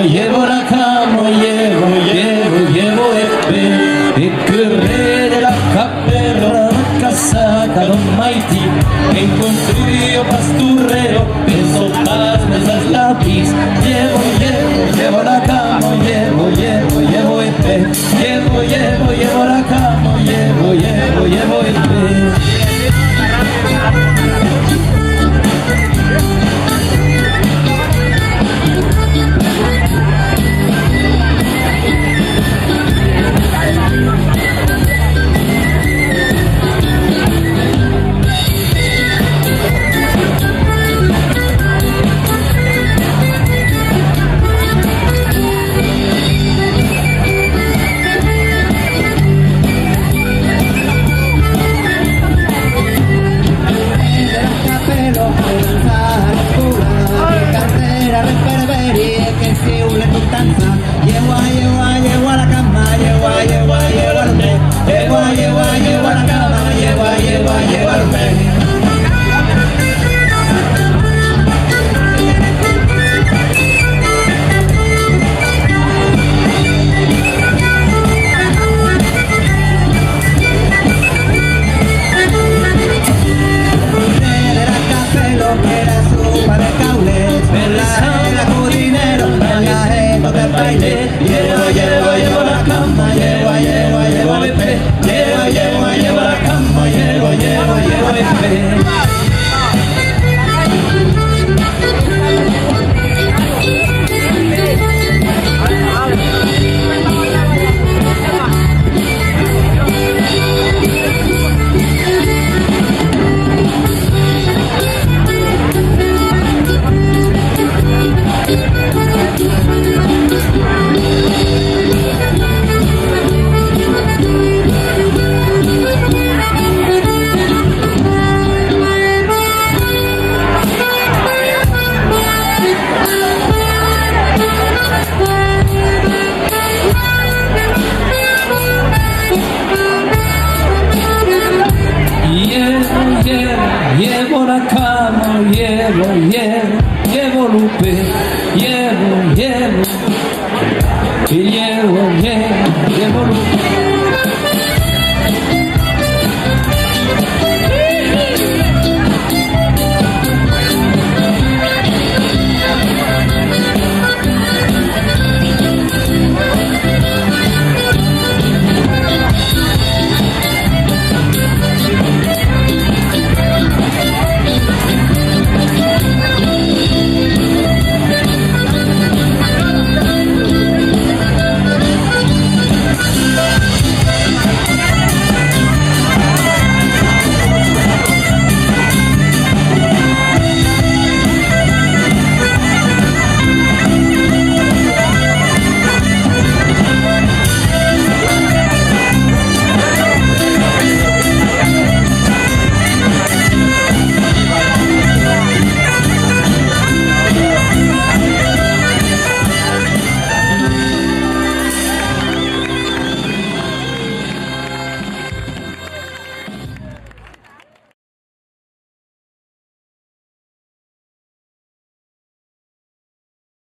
llevo la cama, llevo e corre della cappella casata Don Maiti e incontrio pasturrero penso más mesas lápiz llevo la cama, llevo la cama, llevo Llevo a la cama, llevo al pene. Llevo la cama, llevo el pe, llevo la cama, llevo el pe. Llevo la cama, llevo Lupe, llevo Lupe.